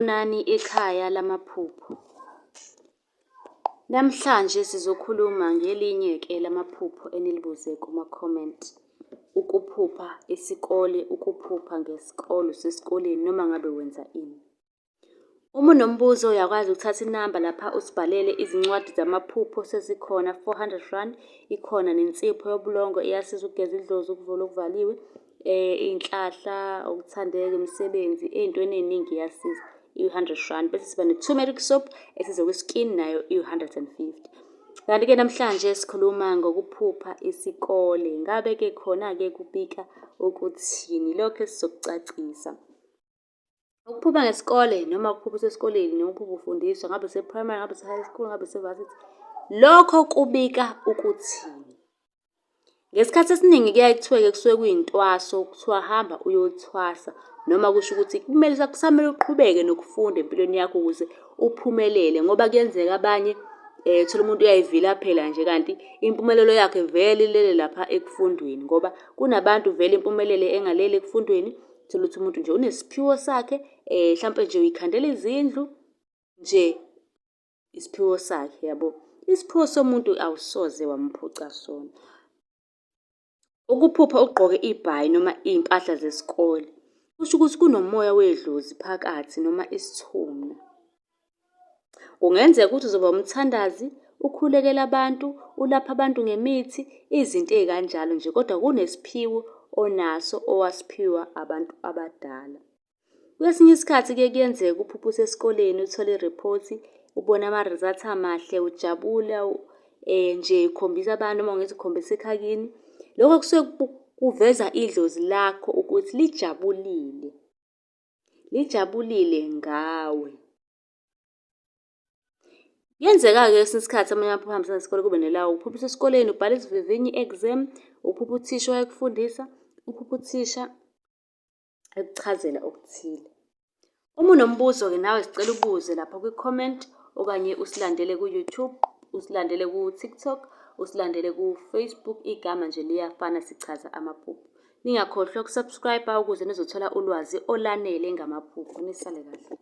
Nani ekhaya lamaphupho. Namhlanje sizokhuluma ngelinye-ke lamaphupho enilibuze kuma-comment. Ukuphupha isikole, ukuphupha ngesikolo sesikoleni noma ngabe wenza ini. Uma unombuzo uyakwazi ukuthatha inamba lapha usibhalele izincwadi zamaphupho sezikhona 400 rand. Ikhona nensipho yobulongo iyasiza ukugeza idlozi, ukuvula okuvaliwe. Iy'nhlahla, ukuthandeka, imisebenzi, ey'ntweni ey'ningi iyasiza. 100 rand. Bese siba ne-turmeric soap esiza kwi-skin nayo 150. Kanti-ke namhlanje sikhuluma ngokuphupha isikole. Ngabe-ke khona-ke kubika ukuthini? Lokho sizokucacisa. Ukuphupha ngesikole noma ukuphupha usesikoleni noma ukuphupha ufundiswa, ngabe use-primary, ngabe use-high school, ngabe use-varsity. Lokho kubika ukuthini? Ngesikhathi esiningi kuyaye kuthiwe-ke kusuke kuyintwaso, kuthiwa hamba uyothwasa. Noma kusho ukuthi kusamele uqhubeke nokufunda empilweni yakho ukuze uphumelele. Ngoba kuyenzeka abanye uthola umuntu uyayivilaphela nje kanti impumelelo yakhe vele ilele lapha ekufundweni. Ngoba kunabantu vele impumelelo engaleli ekufundweni. Uthole ukuthi umuntu nje unesiphiwo sakhe, hlampe nje uyikhandela izindlu nje isiphiwo sakhe, yabo. Isiphiwo somuntu awusoze wamphuca sona. Ukuphupha ugqoke ibhayi noma iy'mpahla zesikole kusho ukuthi kunomoya wedlozi phakathi noma isithunga. Kungenzeka ukuthi uzoba umthandazi, ukhulekela abantu, ulapha abantu ngemithi, izinto ey'kanjalo nje. Kodwa kunesiphiwo onaso owasiphiwa abantu abadala. Kwesinye isikhathi-ke kuyenzeka uphuphe usesikoleni uthole iriphothi, ubone ama-results amahle, ujabula nje ukhombisa abantu noma ungathi ukhombisa ekhaya kini. Lokho kusuke kuveza idlozi lakho ukuthi lijabulile. Lijabulile ngawe. Kuyenzeka-ke kwesinye isikhathi amanye amaphupho ahambisana nesikole kube nalawo. Uphupha usesikoleni ubhala isivivinyo i-exam. Uphupha uthisha wayekufundisa. Uphupha uthisha ekuchazela okuthile. Uma unombuzo-ke nawe sicela ubuze lapha kwi-comment okanye usilandele ku-YouTube, usilandele ku-TikTok, usilandele ku-Facebook. Igama nje liyafana, sichaza amaphupho. Ningakhohlwa uku-subscribe-a ukuze nizothola ulwazi olanele ngamaphupho. Nisale kahle.